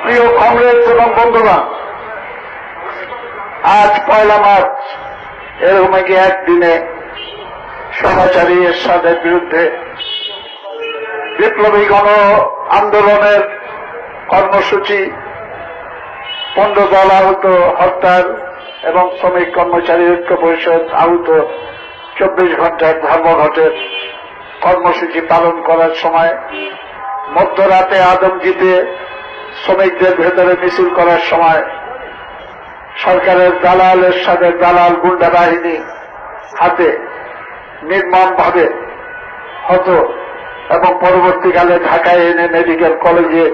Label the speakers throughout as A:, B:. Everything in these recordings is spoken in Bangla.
A: প্রিয় কংগ্রেস এবং বন্ধুগণ, আজ 1 মার্চ এরকম একদিনে স্বৈরাচারী এরশাদের বিরুদ্ধে বিপ্লবী গণ আন্দোলনের কর্মসূচি, 15 দল আহত হরতাল এবং শ্রমিক কর্মচারী ঐক্য পরিষদ আহত 24 ঘন্টার ধর্মঘটের কর্মসূচি পালন করার সময় মধ্যরাতে আদমজীতে শ্রমিকদের ভেতরে মিছিল করার সময় সরকারের দালাল এরশাদের দালাল গুন্ডা বাহিনী হাতে নির্মমভাবে হত এবং পরবর্তীকালে ঢাকায় এনে মেডিকেল কলেজে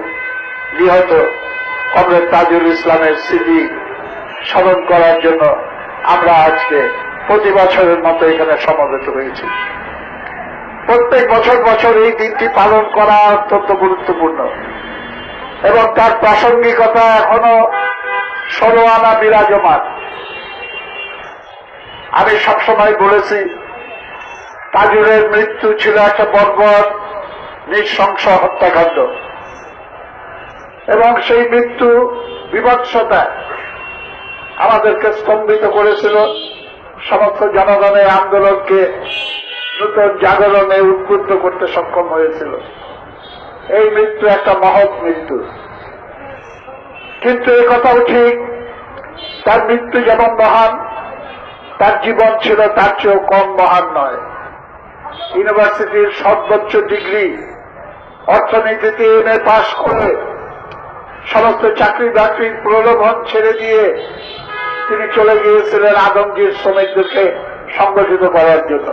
A: নিহত কমরেড তাজুল ইসলামের স্মৃতি স্মরণ করার জন্য আমরা আজকে প্রতি বছরের মতো এখানে সমবেত হয়েছি। প্রত্যেক বছর এই দিনটি পালন করা অত্যন্ত গুরুত্বপূর্ণ এবং তার প্রাসঙ্গিকতা এখনো 16 আনা বিরাজমান। আমি সবসময় বলেছি, তাজুলের মৃত্যু ছিল একটা বর্বর নৃশংস হত্যাকাণ্ড এবং সেই মৃত্যু বিভৎসতা আমাদেরকে স্তম্ভিত করেছিল, সমস্ত জনগণের আন্দোলনকে নতুন জাগরণে উদ্বুদ্ধ করতে সক্ষম হয়েছিল। এই মৃত্যু একটা মহৎ মৃত্যু, কিন্তু এই কথাও ঠিক, তার মৃত্যু যেমন মহান, তার জীবন ছিল তার চেয়েও কম মহান নয়। ইউনিভার্সিটির সর্বোচ্চ ডিগ্রি অর্থনীতিতে এমএ পাশ করে সমস্ত চাকরি বাকরির প্রলোভন ছেড়ে দিয়ে তিনি চলে গিয়েছিলেন আদমজীর শ্রমিকদেরকে সংগঠিত করার জন্য।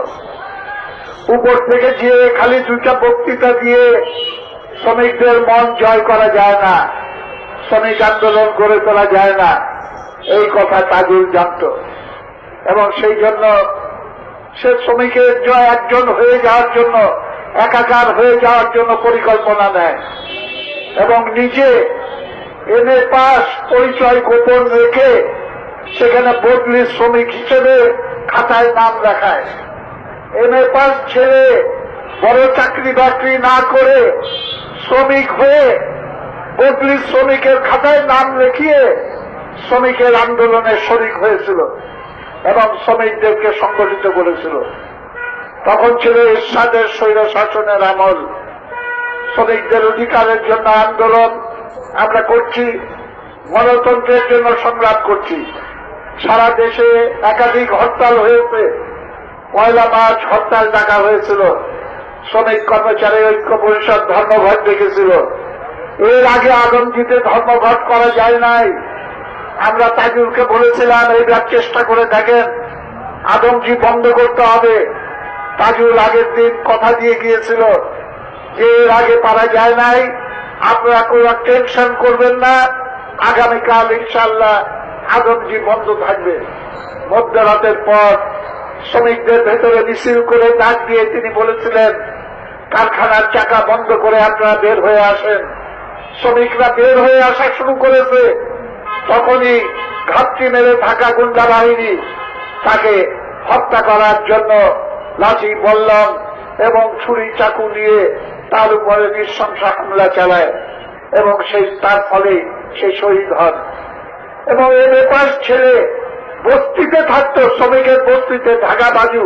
A: উপর থেকে গিয়ে খালি 2টা বক্তৃতা দিয়ে শ্রমিকদের মন জয় করা যায় না, শ্রমিক আন্দোলন গড়ে তোলা যায় না, এই কথা তাজুল জানত এবং সেই জন্য সে শ্রমিকের একজন হয়ে যাওয়ার জন্য, একাকার হয়ে যাওয়ার জন্য পরিকল্পনা নেয় এবং নিজে এমএ পাস পরিচয় গোপন রেখে সেখানে বদলি শ্রমিক হিসেবে খাতায় নাম লেখায়। এমএ পাস ছেড়ে বড় চাকরি বাকরি না করে শ্রমিক হয়ে বদলি শ্রমিকের খাতায় নাম লিখিয়ে শ্রমিকের আন্দোলনে শরিক হয়েছিল এবং শ্রমিকদেরকে সংগঠিত করেছিল। তখন ছিল এরশাদের স্বৈর শাসনের আমল। শ্রমিকদের অধিকারের জন্য আন্দোলন আমরা করছি, গণতন্ত্রের জন্য সংগ্রাম করছি। সারা দেশে একাধিক হরতাল হয়েছে। 1 মার্চ হরতাল ডাকা হয়েছিল, শ্রমিক কর্মচারী ঐক্য পরিষদ ধর্মঘট ডেকেছিল। এর আগে আদমজীতে ধর্মঘট করা যায় নাই। আমরা তাজুলকে বলেছিলাম, এইবার চেষ্টা করে দেখেন, আদমজী বন্ধ করতে হবে। তাজুল আগের দিন কথা দিয়ে গিয়েছিল যে এর আগে পারা যায় নাই, আপনারা কোনো টেনশন করবেন না, আগামীকাল ইনশাআল্লাহ আদমজী বন্ধ থাকবে। মধ্যরাতের পর শ্রমিকদের ভেতরে মিছিল করে ডাক দিয়ে তিনি বলেছিলেন, কারখানার চাকা বন্ধ করে আপনারা বের হয়ে আসেন। শ্রমিকরা বের হয়ে আসা শুরু করেছে, তখনই ঘাপটি মেরে থাকা গুন্ডা বাহিনী তাকে হত্যা করার জন্য লাঠি বল্লম এবং ছুরি চাকু নিয়ে তার উপরে নৃশংস হামলা চালায় এবং তার ফলে সে শহীদ হন। এবং এমএ পাস ছেড়ে বস্তিতে থাকত, শ্রমিকের বস্তিতে, ঢাকা বাজু,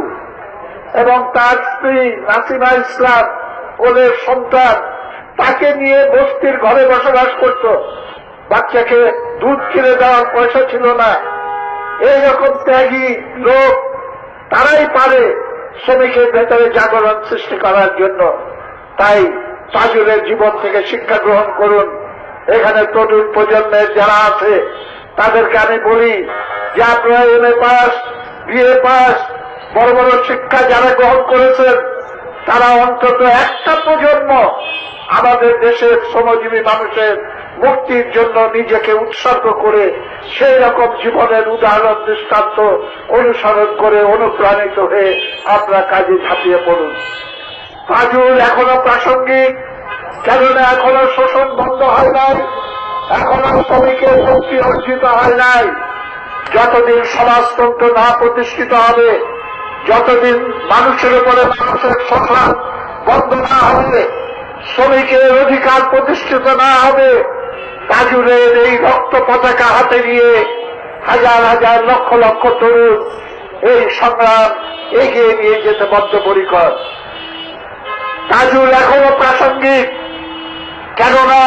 A: এবং তার স্ত্রী নাসিমা ইসলাম ওদের সন্তান, তাকে নিয়ে বস্তির ঘরে বসবাস করত। বাচ্চাকে দুধ কিনে দেওয়ার পয়সা ছিল না। এইরকম ত্যাগী লোক, তারাই পারে শ্রমিকের ভেতরে জাগরণ সৃষ্টি করার জন্য। তাই তাজুলের জীবন থেকে শিক্ষা গ্রহণ করুন। এখানে তরুণ প্রজন্মের যারা আছে তাদেরকে আমি বলি যে আপনারা এমএ পাস, বিএ পাস, বড় বড় শিক্ষা যারা গ্রহণ করেছেন, তারা অন্তত একটা প্রজন্ম আমাদের দেশের শ্রমজীবী মানুষের মুক্তির জন্য নিজেকে উৎসর্গ করে সেই রকম জীবনের উদাহরণ দৃষ্টান্ত অনুসরণ করে অনুপ্রাণিত হয়ে আপনারা কাজে ঝাঁপিয়ে পড়ুন। তাজুল এখনো প্রাসঙ্গিক, কেননা এখনো শোষণ বন্ধ হয় নাই, এখনো শ্রমিকের মুক্তি অর্জিত হয় নাই। যতদিন সমাজতন্ত্র না প্রতিষ্ঠিত হবে, যতদিন মানুষের উপরে মানুষের শোষণ বন্ধ না হবে, শ্রমিকের অধিকার প্রতিষ্ঠিত না হবে, তাজুলের এই রক্ত পতাকা হাতে নিয়ে হাজার হাজার লক্ষ লক্ষ তরুণ এই সংগ্রাম এগিয়ে নিয়ে যেতে বদ্ধপরিকর। তাজুল এখনো প্রাসঙ্গিক, কেননা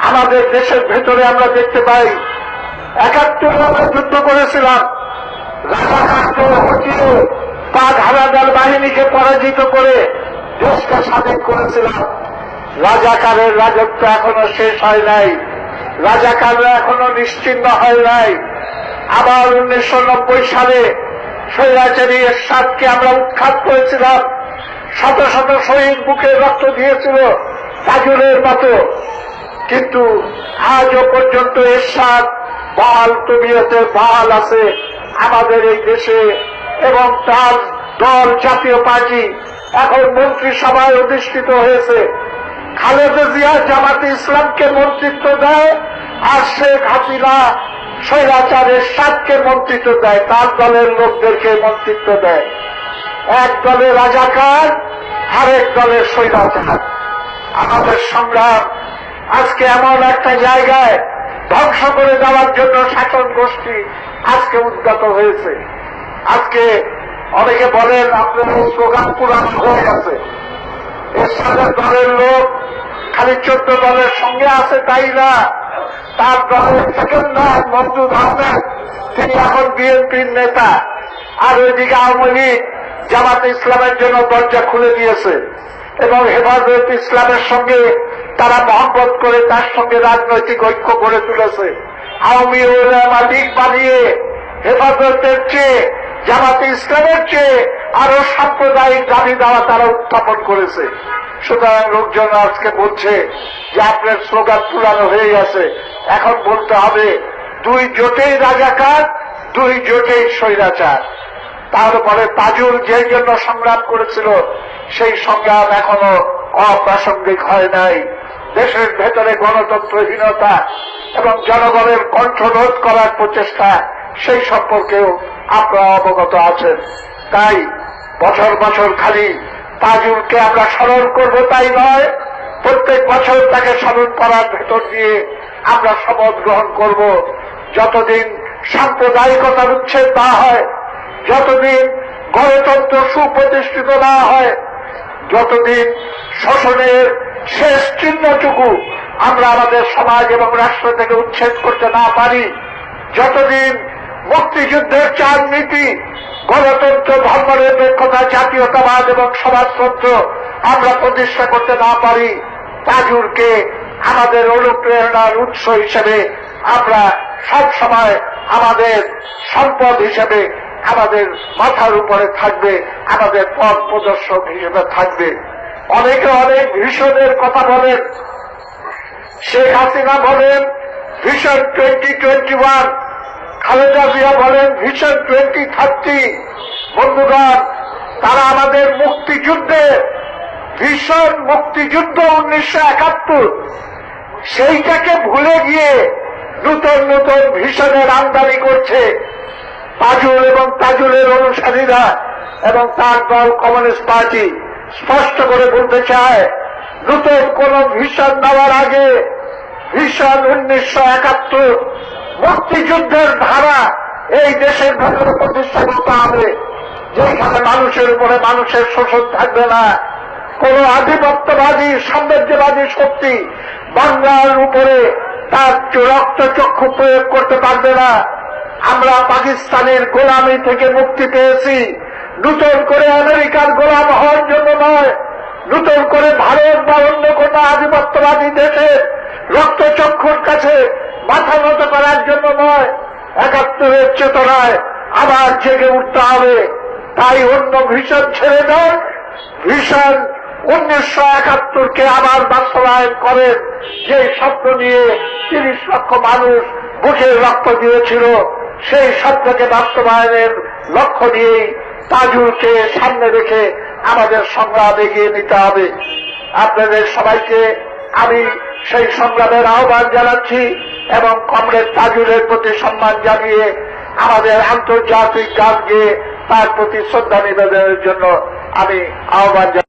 A: আমাদের দেশের ভেতরে আমরা দেখতে পাই ৭১ আমরা যুদ্ধ করেছিলাম, রাজাকারকে হটিয়ে পাক হানাদার বাহিনীকে পরাজিত করে দেশকে স্বাধীন করেছিলাম। রাজাকারের রাজত্ব এখনো শেষ হয় নাই, রাজাকাররা এখনো নিশ্চিহ্ন হয় নাই। আবার ১৯৯০ সালে স্বৈরাচারী এরশাদকে আমরা উৎখাত করেছিলাম, শত শত শহীদ বুকে রক্ত দিয়েছিল তাজুলের মতো, কিন্তু আজও পর্যন্ত এরশাদ বহাল তবিয়তে বহাল আছে আমাদের এই দেশে, এবং তার দল জাতীয় পার্টি এখন মন্ত্রিসভায় অধিষ্ঠিত হয়েছে। খালেদা জিয়া জামাতে ইসলামকে মন্ত্রিত্ব দেয়, আর শেখ হাসিনা স্বৈরাচার এরশাদকে মন্ত্রিত্ব দেয়, তার দলের লোকদেরকে মন্ত্রিত্ব দেয়। এক দলে রাজাকার, আরেক দলের স্বৈরাচার। আমাদের সংগ্রাম আজকে এমন একটা জায়গায় ধ্বংস করে দেওয়ার জন্য শাসন গোষ্ঠী আজকে উদ্যত হয়েছে। আজকে অনেকে বলেন আপনার স্লোগান পুরানো হয়ে গেছে। এরশাদের দলের লোক খালি ১৪ দলের সঙ্গে আছে তাই না, তার দলের সেকেন্ড ম্যান মমদুদ আহমেদ তিনি এখন বিএনপির নেতা, আর ওইদিকে আওয়ামী লীগ জামাতে ইসলামের জন্য দরজা খুলে দিয়েছে এবং হেফাজত ইসলামের সঙ্গে তারা মহব্বত করে তার সঙ্গে রাজনৈতিক ঐক্য গড়ে তুলেছে। আওয়ামী লীগ বানিয়ে হেফাজতের চেয়ে জামাতে ইসলামের চেয়ে আরো সাম্প্রদায়িক দাবি দাওয়া তারা উত্থাপন করেছে। সুতরাং লোকজন আজকে বলছে যে আপনার স্লোগান পুরানো হয়ে গেছে, এখন বলতে হবে ২ জোটেই রাজাকার, ২ জোটেই স্বৈরাচার। তারপরে তাজুল যে জন্য সংগ্রাম করেছিল সেই সংগ্রাম এখনো অপ্রাসঙ্গিক হয় নাই। দেশের ভেতরে গণতন্ত্রহীনতা এবং জনগণের কণ্ঠরোধ করার প্রচেষ্টা, সেই সম্পর্কেও আপনারা অবগত আছেন। তাই বছর বছর খালি তাজুলকে আমরা স্মরণ করব তাই নয়, প্রত্যেক বছর তাকে স্মরণ করার ভেতর দিয়ে আমরা শপথ গ্রহণ করব, যতদিন সাম্প্রদায়িকতার উচ্ছেদ না হয়, যতদিন গণতন্ত্র সুপ্রতিষ্ঠিত না হয়, যতদিন শোষণের শেষ চিহ্নটুকু আমরা আমাদের সমাজ এবং রাষ্ট্র থেকে উচ্ছেদ করতে না পারি, যতদিন মুক্তিযুদ্ধের ৪ নীতি গণতন্ত্র, ধর্মনিরপেক্ষতা, জাতীয়তাবাদ এবং সমাজতন্ত্র আমরা প্রতিষ্ঠা করতে না পারি, তাজুলকে আমাদের অনুপ্রেরণার উৎস হিসেবে আমরা সব সময় আমাদের সম্পদ হিসেবে আমাদের মাথার উপরে থাকবে, আমাদের পথ প্রদর্শক হিসেবে থাকবে। অনেকে অনেক ভিশনের কথা বলেন, শেখ হাসিনা বলেন ভিশন 2021, খালেদা জিয়া বলেন ভিশন 2030। বন্ধুগণ, তারা আমাদের মুক্তিযুদ্ধে ভীষণ মুক্তিযুদ্ধ 1971 সেইটাকে ভুলে গিয়ে নূতন নূতন ভিশনের আমদানি করছে তাজুল এবং তাজুলের অনুসারীরা এবং তার দল কমিউনিস্ট পার্টি। স্পষ্ট করে বলতে চায়, নূতন কোন ভিশন নেওয়ার আগে ভিশন 1971 মুক্তিযুদ্ধের ধারা এই দেশের ভেতরে প্রতিষ্ঠা করতে হবে, যেখানে মানুষের উপরে মানুষের শোষণ থাকবে না, কোন আধিপত্যবাদী সাম্রাজ্যবাদী শক্তি বাংলার উপরে তার রক্তচক্ষু প্রয়োগ করতে পারবে না। আমরা পাকিস্তানের গোলামি থেকে মুক্তি পেয়েছি, নূতন করে আমেরিকার গোলাম হওয়ার জন্য নয়, নূতন করে ভারত বা অন্য কোন আধিপত্যবাদী দেশের রক্তচক্ষুর কাছে মাথা নত করার জন্য নয়। ৭১-এর চেতনায় আবার জেগে উঠতে হবে। তাই অন্য ভিশন ছেড়ে দেন, ভিশন 1971-কে আবার বাস্তবায়ন করেন, যে স্বপ্ন নিয়ে ৩০ লক্ষ মানুষ বুকের রক্ত দিয়েছিল, সেই স্বপ্নকে বাস্তবায়নের লক্ষ্য নিয়েই তাজুলকে সামনে রেখে আমাদের সংগ্রাম এগিয়ে নিতে হবে। আপনাদের সবাইকে আমি সেই সংগ্রামের আহ্বান জানাচ্ছি এবং কমরেড তাজুলের প্রতি সম্মান জানিয়ে আমাদের আন্তর্জাতিক গান গেয়ে তার প্রতি শ্রদ্ধা নিবেদনের জন্য আমি আহ্বান